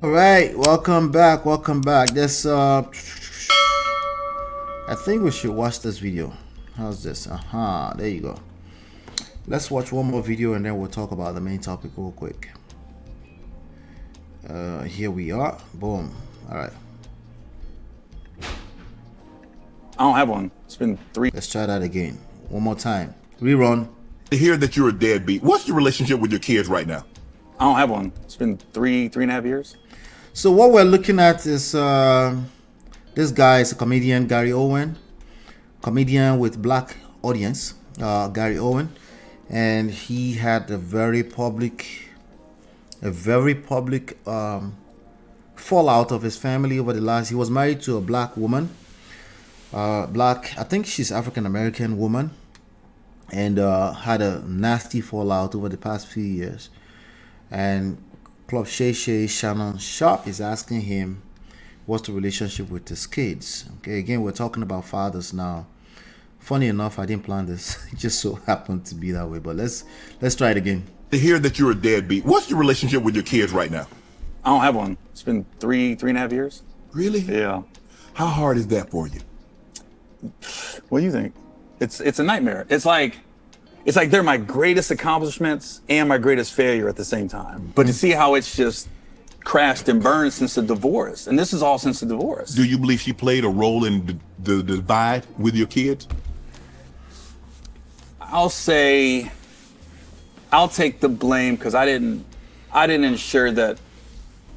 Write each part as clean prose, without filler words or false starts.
All right, welcome back. This I think we should watch this video. How's this? There you go. Let's watch one more video and then we'll talk about the main topic real quick. Here we are. Boom. All right. I don't have one. It's been 3. Let's try that again. One more time. Rerun. To hear that you're a deadbeat, what's your relationship with your kids right now? I don't have one. It's been three and a half years. So what we're looking at is this guy is a comedian, Gary Owen, comedian with black audience, Gary Owen, and he had a very public fallout of his family over the last. He was married to a black woman, I think she's African American woman, and had a nasty fallout over the past few years. And Club Shay Shannon Sharp is asking him what's the relationship with his kids. Okay, again, we're talking about fathers now. Funny enough, I didn't plan this. It just so happened to be that way. But let's try it again. To hear that you're a deadbeat, what's your relationship with your kids right now? I don't have one. It's been three and a half years. Really? Yeah. How hard is that for you? What do you think? It's a nightmare. It's like they're my greatest accomplishments and my greatest failure at the same time. But to see how it's just crashed and burned since the divorce, and this is all since the divorce. Do you believe she played a role in the divide with your kids? I'll say I'll take the blame because I didn't ensure that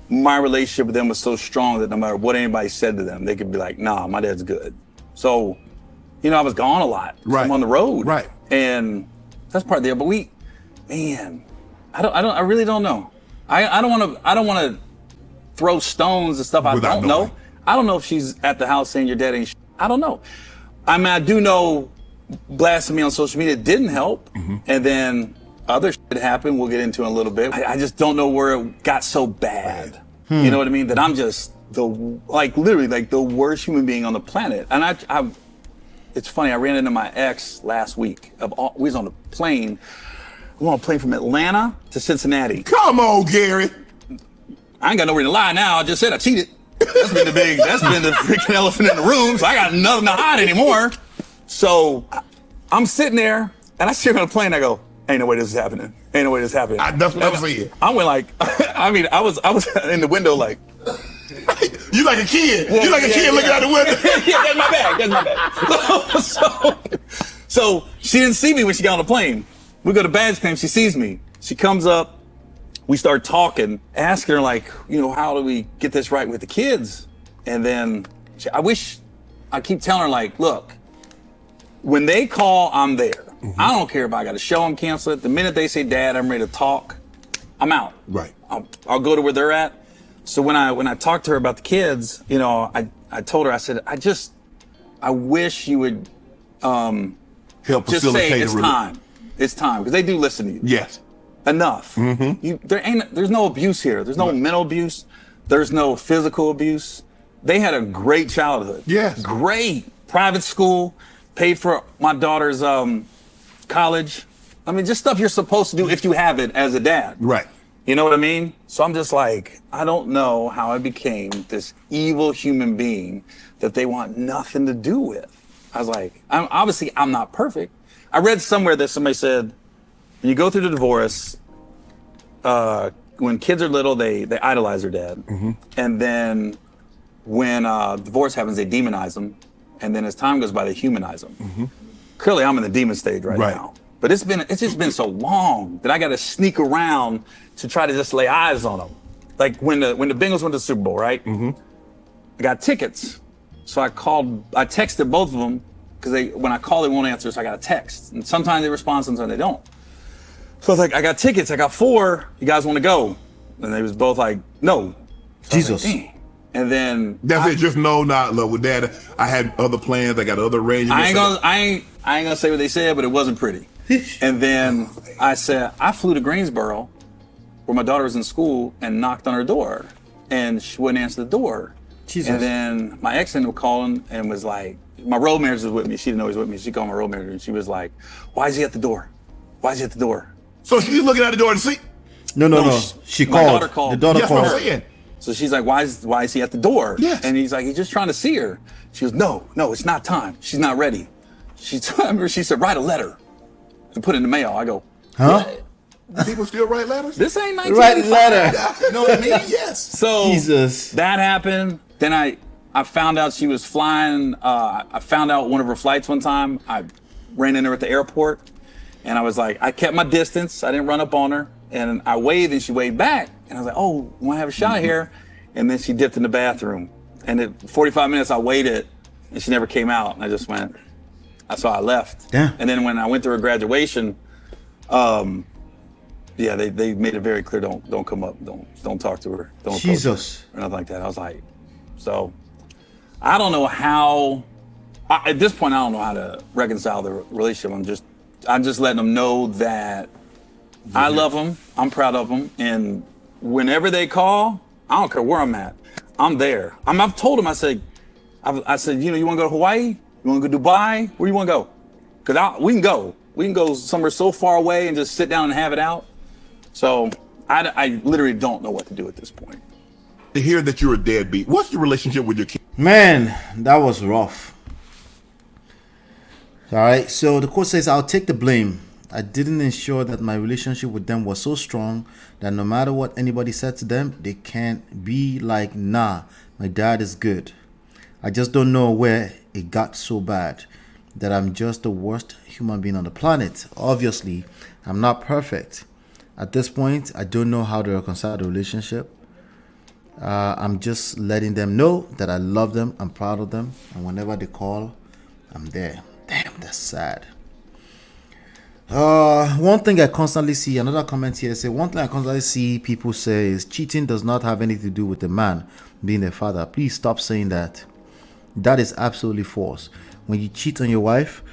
my relationship with them was so strong that no matter what anybody said to them, they could be like, nah, my dad's good. So, I was gone a lot. Right. I'm on the road. Right. And that's part of the, but I really don't know. I don't want to throw stones and stuff. I don't know. I don't know if she's at the house saying your dad ain't. I don't know. I mean, I do know blasting me on social media didn't help. Mm-hmm. And then other shit happened. We'll get into in a little bit. I just don't know where it got so bad. Right. You know what I mean? That I'm just literally the worst human being on the planet. And it's funny, I ran into my ex last week. We was on a plane. We on a plane from Atlanta to Cincinnati. Come on, Gary. I ain't got nowhere to lie now. I just said I cheated. That's been the freaking elephant in the room. So I got nothing to hide anymore. So I'm sitting there and I sit on the plane. I go, ain't no way this is happening. Ain't no way this is happening. That's what I'm saying. I went I was in the window like. You like a kid. You like a kid looking out the window. Yeah, that's my bag. So she didn't see me when she got on the plane. We go to baggage claim. She sees me. She comes up. We start talking, asking her how do we get this right with the kids? And then I keep telling her look, when they call, I'm there. Mm-hmm. I don't care if I got to show them, cancel it. The minute they say, Dad, I'm ready to talk, I'm out. Right. I'll go to where they're at. So when I talked to her about the kids, I told her, I said, I wish you would help just say it's time. It's time, because they do listen to you. Yes. Enough. Mm-hmm. There's no abuse here. There's no mental abuse. There's no physical abuse. They had a great childhood. Yes. Great. Private school, paid for my daughter's college. I mean, just stuff you're supposed to do if you have it as a dad. Right. You know what I mean? So I'm just I don't know how I became this evil human being that they want nothing to do with. I was I'm not perfect. I read somewhere that somebody said, when you go through the divorce, when kids are little, they idolize their dad. Mm-hmm. And then when divorce happens, they demonize them. And then as time goes by, they humanize them. Mm-hmm. Clearly, I'm in the demon stage right now. But it's just been so long that I got to sneak around to try to just lay eyes on them. Like when the Bengals went to the Super Bowl, right? Mm-hmm. I got tickets. So I texted both of them because when I call, they won't answer. So I got a text. And sometimes they respond, sometimes they don't. So I was I got tickets. I got 4. You guys want to go? And they was both no. So Jesus. And then that's it. Just no, not love with Dad. I had other plans. I got other arrangements. I ain't gonna say what they said, but it wasn't pretty. And then I said, I flew to Greensboro where my daughter was in school and knocked on her door and she wouldn't answer the door. Jesus. And then my ex ended up calling and was like, my road manager was with me. She didn't know he was with me. She called my road manager and she was like, why is he at the door? Why is he at the door? So she's looking at the door to see? No. She called. My daughter called. The daughter That's called. what I'm saying. So she's like, why is he at the door? Yes. And he's like, he's just trying to see her. She goes, no, it's not time. She's not ready. She said, write a letter and put it in the mail. I go, Huh? what? People still write letters? This ain't Write 1985. letter. You know what I mean? Yes. So Jesus. that happened. Then I found out she was flying. I found out one of her flights one time. I ran into her at the airport, and I was like, I kept my distance. I didn't run up on her, and I waved, and she waved back. And I was like, oh, want to have a shot here? And then she dipped in the bathroom. And at 45 minutes, I waited, and she never came out. And I just went. So I left. Yeah. And then when I went to her graduation, yeah, they made it very clear, don't come up, don't talk to her, don't approach Jesus. her, or nothing like that. I was like, so I don't know how. At this point, I don't know how to reconcile the relationship. I'm just letting them know that I love them, I'm proud of them, and whenever they call, I don't care where I'm at, I'm there. I've told them, I said, you know, you want to go to Hawaii? You want to go to Dubai? Where you want to go? Because we can go. We can go somewhere so far away and just sit down and have it out. So I literally don't know what to do at this point. To hear that you're a deadbeat, what's your relationship with your kids? Man, that was rough. All right, so the quote says, I'll take the blame. I didn't ensure that my relationship with them was so strong that no matter what anybody said to them, they can't be like, nah, my dad is good. I just don't know where it got so bad that I'm just the worst human being on the planet. Obviously, I'm not perfect. At this point, I don't know how to reconcile the relationship. I'm just letting them know that I love them, I'm proud of them, and whenever they call, I'm there. Damn, that's sad. One thing I constantly see, another comment here say, one thing I constantly see people say is cheating does not have anything to do with the man being a father. Please stop saying that. That is absolutely false. When you cheat on your wife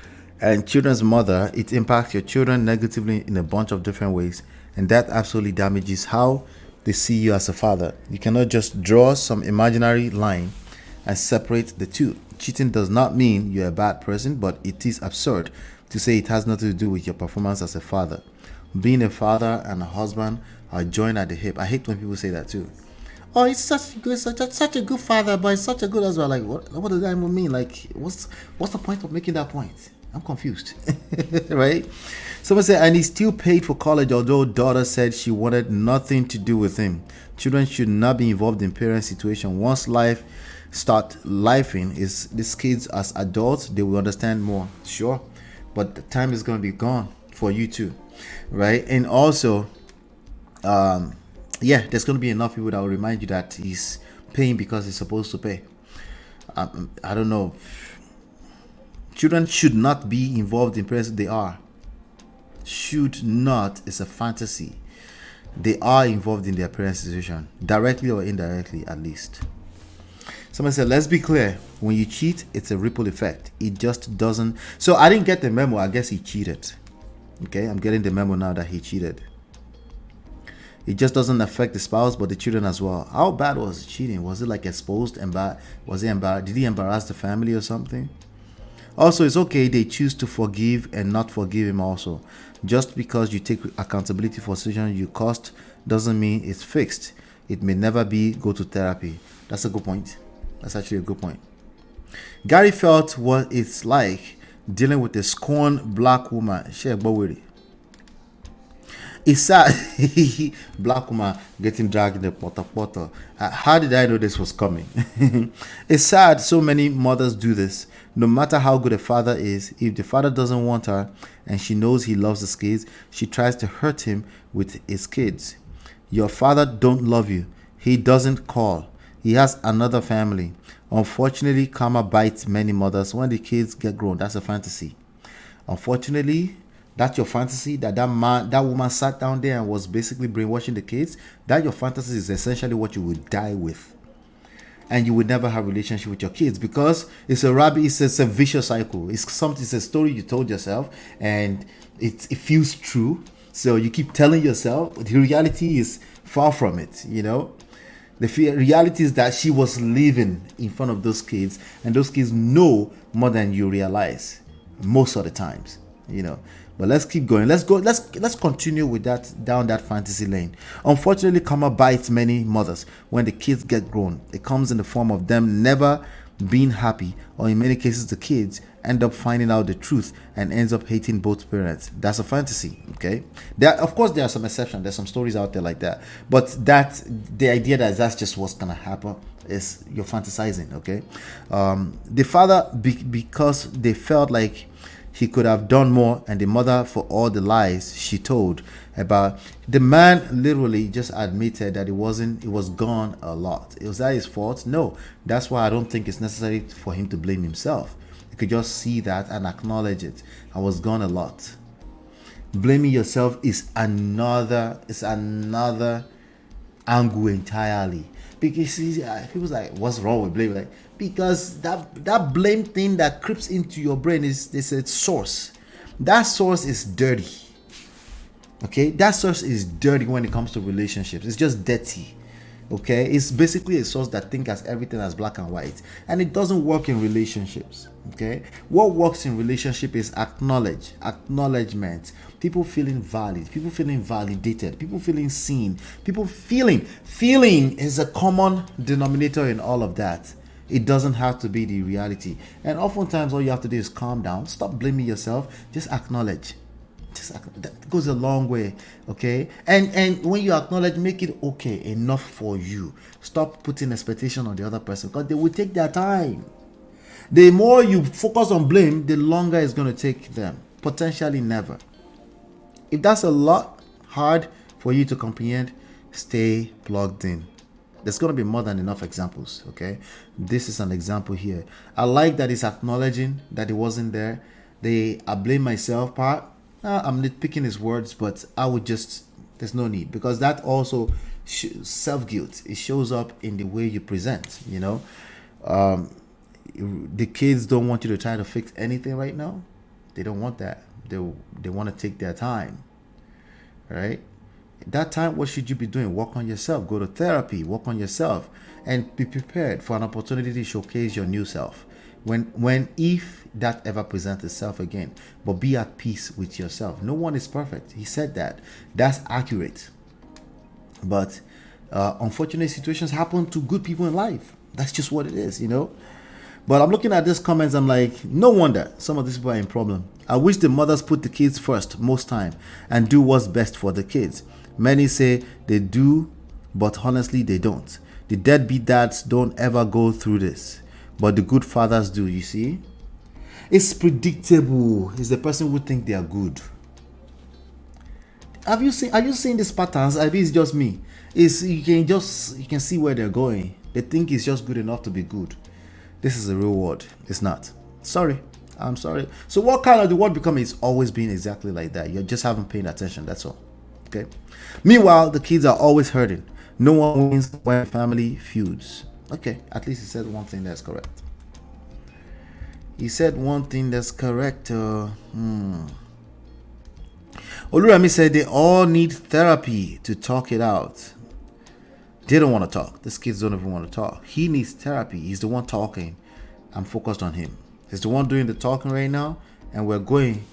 and children's mother, it impacts your children negatively in a bunch of different ways, and that absolutely damages how they see you as a father. You cannot just draw some imaginary line and separate the two. Cheating does not mean you're a bad person, but it is absurd to say it has nothing to do with your performance as a father. Being a father and a husband are joined at the hip. I hate when people say that too. Oh, it's such a good father, but it's such a good husband. Like, what does that even mean? Like, what's the point of making that point? I'm confused. Right? Someone said, and he still paid for college, although daughter said she wanted nothing to do with him. Children should not be involved in parent situation. Once life start lifing, is these kids as adults, they will understand more. Sure. But the time is going to be gone for you too. Right? And also, yeah, there's going to be enough people that will remind you that he's paying because he's supposed to pay. I don't know. Children should not be involved in parents. They are. Should not is a fantasy. They are involved in their parents' situation, directly or indirectly, at least. Someone said, let's be clear. When you cheat, it's a ripple effect. It just doesn't. So I didn't get the memo. I guess he cheated. Okay, I'm getting the memo now that he cheated. It just doesn't affect the spouse, but the children as well. How bad was cheating? Was it like exposed? Was he embarrassed? Did he embarrass the family or something? Also, it's okay they choose to forgive and not forgive him also. Just because you take accountability for decisions you caused doesn't mean it's fixed. It may never be go to therapy. That's a good point. That's actually a good point. Gary felt what it's like dealing with a scorned black woman. It's sad. Black woman getting dragged in the potter. How did I know this was coming? It's sad so many mothers do this. No matter how good a father is, if the father doesn't want her and she knows he loves his kids, she tries to hurt him with his kids. Your father don't love you. He doesn't call. He has another family. Unfortunately, karma bites many mothers when the kids get grown. That's a fantasy. Unfortunately, that's your fantasy, that woman sat down there and was basically brainwashing the kids. That your fantasy is essentially what you would die with. And you would never have a relationship with your kids because it's a vicious cycle. It's a story you told yourself and it feels true. So you keep telling yourself, the reality is far from it, you know. The reality is that she was living in front of those kids and those kids know more than you realize most of the times, you know. But let's keep going. Let's continue with that, down that fantasy lane. Unfortunately, karma bites many mothers when the kids get grown. It comes in the form of them never being happy, or in many cases the kids end up finding out the truth and ends up hating both parents. That's a fantasy. Okay, of course there are some exceptions. There's some stories out there like that, but the idea that that's just what's gonna happen is you're fantasizing. Okay, the father because they felt like he could have done more, and the mother for all the lies she told about the man. Literally just admitted that it was gone a lot. Was that his fault? No. That's why I don't think it's necessary for him to blame himself. You could just see that and acknowledge it. I was gone a lot. Blaming yourself is another angle entirely. Because people's like, what's wrong with blame? Like, because that blame thing that creeps into your brain is a source. That source is dirty. Okay, that source is dirty when it comes to relationships. It's just dirty. Okay, it's basically a source that thinks as everything as black and white, and it doesn't work in relationships. Okay, what works in relationship is acknowledgement, people feeling valid, people feeling validated, people feeling seen, people feeling is a common denominator in all of that. It doesn't have to be the reality, and oftentimes all you have to do is calm down, stop blaming yourself, just acknowledge. That goes a long way. Okay, and when you acknowledge, make it okay enough for you. Stop putting expectation on the other person, because they will take their time. The more you focus on blame, the longer it's going to take them. Potentially never. If that's a lot hard for you to comprehend, stay plugged in. There's going to be more than enough examples. Okay, this is an example here. I like that he's acknowledging that it wasn't there. I blame myself part. I'm nitpicking his words, but I would just, there's no need, because that also self-guilt, it shows up in the way you present. The kids don't want you to try to fix anything right now. They don't want that. They want to take their time, right? That time, what should you be doing? Work on yourself. Go to therapy. Work on yourself, and be prepared for an opportunity to showcase your new self. If that ever presents itself again, but be at peace with yourself. No one is perfect. He said that. That's accurate. But unfortunate situations happen to good people in life. That's just what it is, But I'm looking at these comments. I'm like, no wonder some of these people are in problem. I wish the mothers put the kids first most time and do what's best for the kids. Many say they do, but honestly they don't. The deadbeat dads don't ever go through this, but the good fathers do. You see, it's predictable. It's the person who think they are good. Are you seeing these patterns? I mean, it's just me. You can see where they're going. They think it's just good enough to be good. This is a real world. It's not. Sorry. I'm sorry. So what kind of the world become? It's always been exactly like that. You just haven't paid attention. That's all. Okay. Meanwhile, the kids are always hurting. No one wins when family feuds. Okay. At least he said one thing that's correct. Olurami said they all need therapy to talk it out. They don't want to talk. These kids don't even want to talk. He needs therapy. He's the one talking. I'm focused on him. He's the one doing the talking right now, and we're going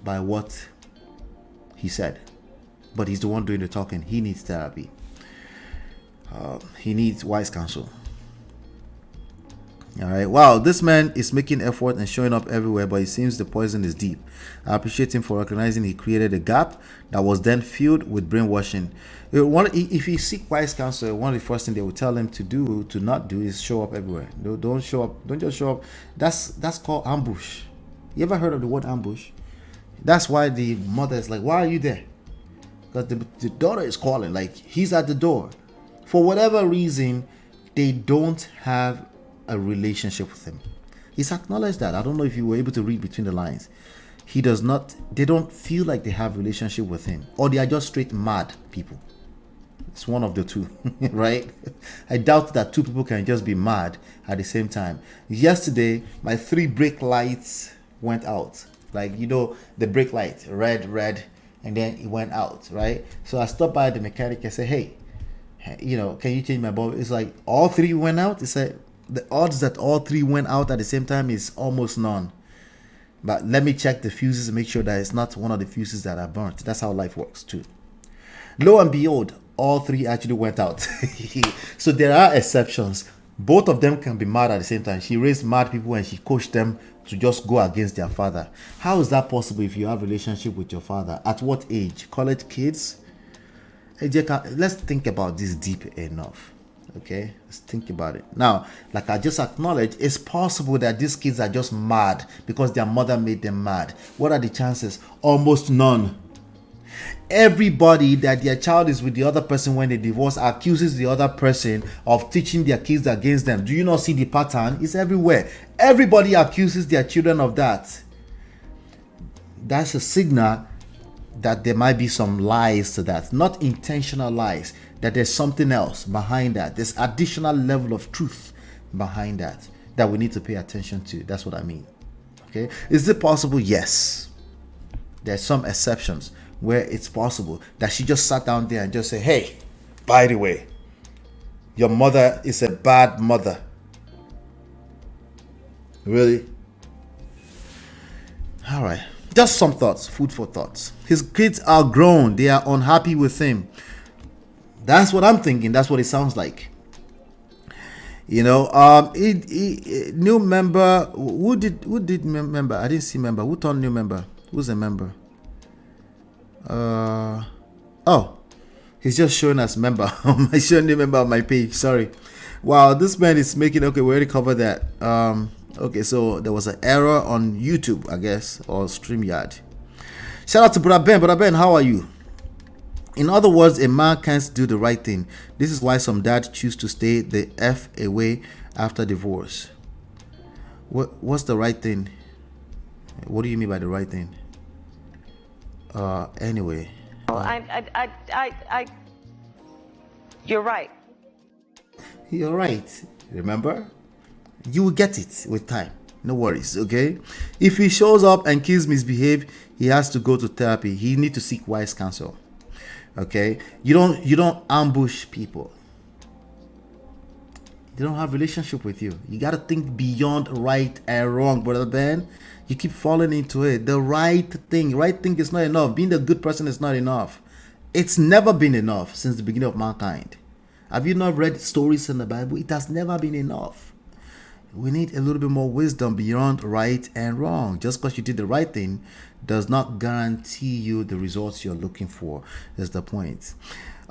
by what he said. But he's the one doing the talking. He needs therapy. He needs wise counsel. All right. Wow, this man is making effort and showing up everywhere, but it seems the poison is deep. I appreciate him for recognizing he created a gap that was then filled with brainwashing. If you seek wise counsel, one of the first things they will tell him to not do, is show up everywhere. Don't show up. Don't just show up. That's called ambush. You ever heard of the word ambush? That's why the mother is like, why are you there? Because the daughter is calling. Like, he's at the door. For whatever reason, they don't have a relationship with him. He's acknowledged that. I don't know if you were able to read between the lines. They don't feel like they have a relationship with him, or they are just straight mad people. It's one of the two, right? I doubt that two people can just be mad at the same time. Yesterday, my 3 brake lights went out. Like, the brake light, red, and then it went out, right? So I stopped by the mechanic and said, hey, can you change my bulb? It's like all 3 went out. It's like the odds that all 3 went out at the same time is almost none. but let me check the fuses and make sure that it's not one of the fuses that are burnt. That's how life works too. Lo and behold, all three actually went out. So there are exceptions. Both of them can be mad at the same time. She raised mad people and she coached them to just go against their father. How is that possible if you have a relationship with your father? At what age? College kids? Hey, let's think about this deep enough. Okay, let's think about it. Now, like I just acknowledged, it's possible that these kids are just mad because their mother made them mad. What are the chances? Almost none. Everybody that their child is with the other person when they divorce accuses the other person of teaching their kids against them. Do you not see the pattern? It's everywhere. Everybody accuses their children of that. That's a signal that there might be some lies to that, not intentional lies, that there's something else behind that. There's additional level of truth behind that we need to pay attention to. That's what I mean. Okay, is it possible? Yes. There's some exceptions where it's possible that she just sat down there and just say, hey, by the way, your mother is a bad mother. Really? All right. Just some thoughts, food for thoughts. His kids are grown. They are unhappy with him. That's what I'm thinking. That's what it sounds like. You know, new member. Who did member? I didn't see member. Who turned new member? Who's a member? Oh, he's just showing us member. I'm showing new member on my page. Sorry. Wow, this man is making. Okay, we already covered that. Okay, so there was an error on YouTube, I guess, or StreamYard. Shout out to Brother Ben. Brother Ben, how are you? In other words, a man can't do the right thing. This is why some dads choose to stay the F away after divorce. What's the right thing? What do you mean by the right thing? Anyway. You're right. You're right. Remember? You will get it with time. No worries, okay? If he shows up and kids misbehave, he has to go to therapy. He need to seek wise counsel. Okay? You don't ambush people. They don't have relationship with you. You got to think beyond right and wrong, Brother Ben. You keep falling into it. The right thing is not enough. Being a good person is not enough. It's never been enough since the beginning of mankind. Have you not read stories in the Bible? It has never been enough. We need a little bit more wisdom beyond right and wrong. Just because you did the right thing does not guarantee you the results you're looking for. That's the point.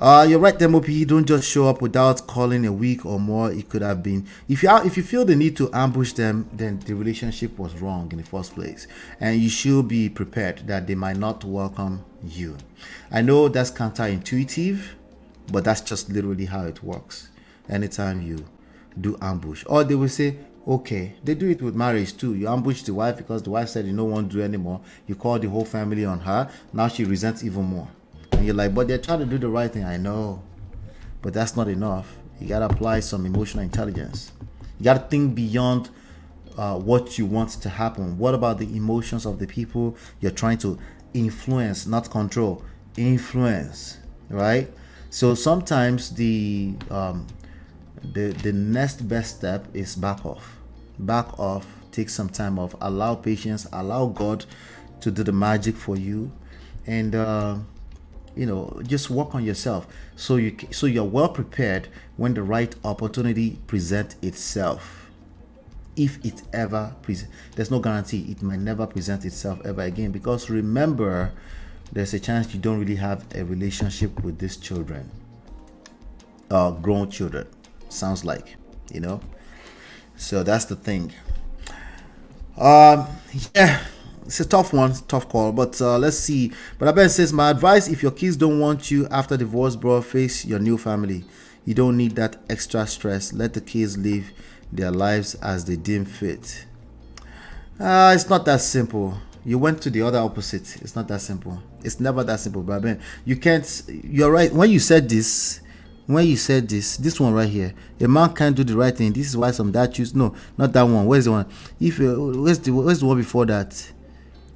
You're right, MOP. Don't just show up without calling a week or more. It could have been. If you feel the need to ambush them, then the relationship was wrong in the first place, and you should be prepared that they might not welcome you. I know that's counterintuitive, but that's just literally how it works. Anytime you do ambush, or they will say, okay, they do it with marriage too. You ambush the wife because the wife said you don't want to do anymore. You call the whole family on her. Now she resents even more. And you're like, but they're trying to do the right thing. I know, but that's not enough. You got to apply some emotional intelligence. You got to think beyond what you want to happen. What about the emotions of the people you're trying to influence, not control? Influence, right? So sometimes the next best step is back off, take some time off, allow patience, allow God to do the magic for you, and just work on yourself so you're well prepared when the right opportunity presents itself. If it ever presents, there's no guarantee it might never present itself ever again, because remember, there's a chance you don't really have a relationship with these children, grown children, sounds like, so that's the thing. Yeah, it's a tough one, tough call, but let's see. But Abel says, my advice: if your kids don't want you after divorce, bro, face your new family. You don't need that extra stress. Let the kids live their lives as they deem fit. It's not that simple. You went to the other opposite. It's not that simple. It's never that simple, but Ben, you can't. You're right. When you said this one right here, a man can't do the right thing. This is why some dad choose. No, not that one. Where's the one? Where's the one before that?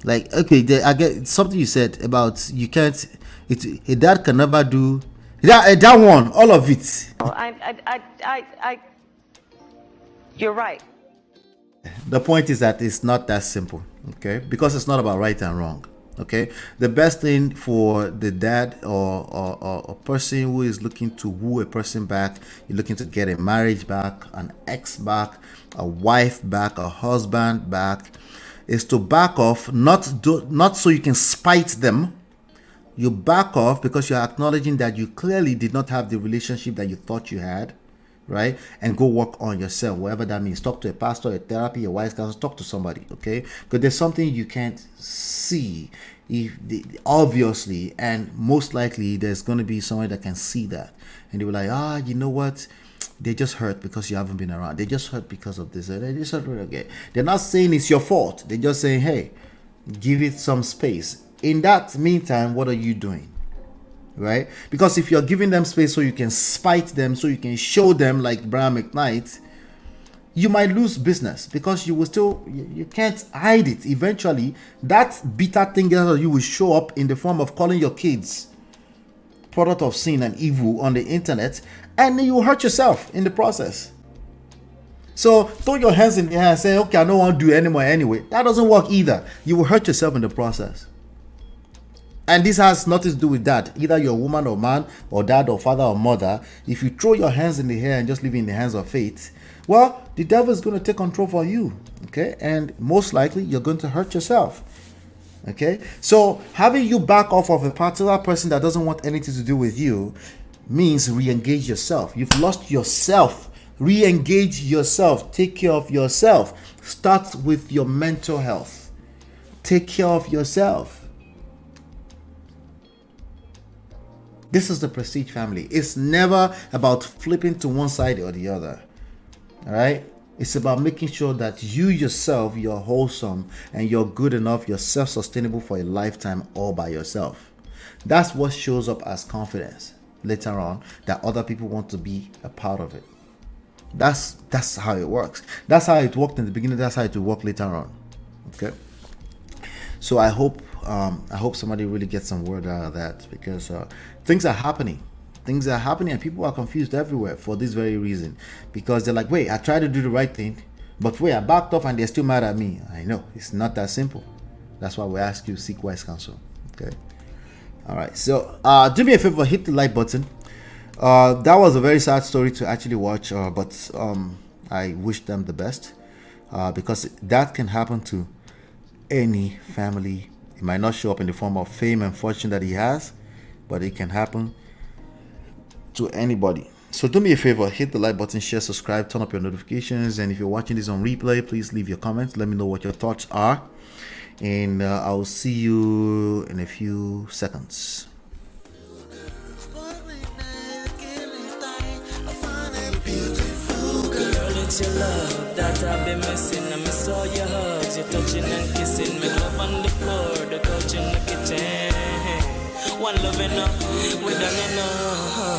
Like, okay, I get something you said about you can't. A dad can never do. That one, all of it. You're right. The point is that it's not that simple, okay? Because it's not about right and wrong, okay? The best thing for the dad or a person who is looking to woo a person back, you're looking to get a marriage back, an ex back, a wife back, a husband back, is to back off, not so you can spite them. You back off because you're acknowledging that you clearly did not have the relationship that you thought you had, right? And go work on yourself, whatever that means. Talk to a pastor, a therapy, a wise counselor, talk to somebody, okay? Because there's something you can't see, obviously, and most likely there's going to be someone that can see that. And they were like, you know what? They just hurt because you haven't been around. They just hurt because of this. They just hurt. Okay. They're not saying it's your fault. They're just saying, hey, give it some space. In that meantime, what are you doing? Right? Because if you're giving them space so you can spite them, so you can show them like Brian McKnight, you might lose business because you will still, you can't hide it. Eventually, that bitter thing that you will show up in the form of calling your kids product of sin and evil on the internet, and you will hurt yourself in the process. So throw your hands in the air and say, okay, I don't want to do it anymore anyway. That doesn't work either. You will hurt yourself in the process. And this has nothing to do with that. Either you're a woman or man or dad or father or mother. If you throw your hands in the air and just leave it in the hands of fate, well, the devil is going to take control for you. Okay. And most likely you're going to hurt yourself. Okay. So having you back off of a particular person that doesn't want anything to do with you means re-engage yourself. You've lost yourself. Re-engage yourself. Take care of yourself. Start with your mental health. Take care of yourself. This is the Prestige family. It's never about flipping to one side or the other. All right? It's about making sure that you yourself, you're wholesome and you're good enough, you're self-sustainable for a lifetime all by yourself. That's what shows up as confidence later on, that other people want to be a part of it. That's how it works. That's how it worked in the beginning. That's how it will work later on. Okay? So I hope somebody really gets some word out of that, because things are happening. Things are happening and people are confused everywhere for this very reason. Because they're like, wait, I tried to do the right thing, but wait, I backed off and they're still mad at me. I know, it's not that simple. That's why we ask you, seek wise counsel. Okay? All right, so do me a favor, hit the like button. That was a very sad story to actually watch, but I wish them the best, because that can happen to any family. It might not show up in the form of fame and fortune that he has, but it can happen to anybody. So do me a favor, hit the like button, share, subscribe, turn up your notifications, and if you're watching this on replay, please leave your comments. Let me know what your thoughts are, and I'll see you in a few seconds. It's your love that I've been missing. I miss all your hugs, your touching and kissing. Make love on the floor, the couch in the kitchen. One loving up, we done enough.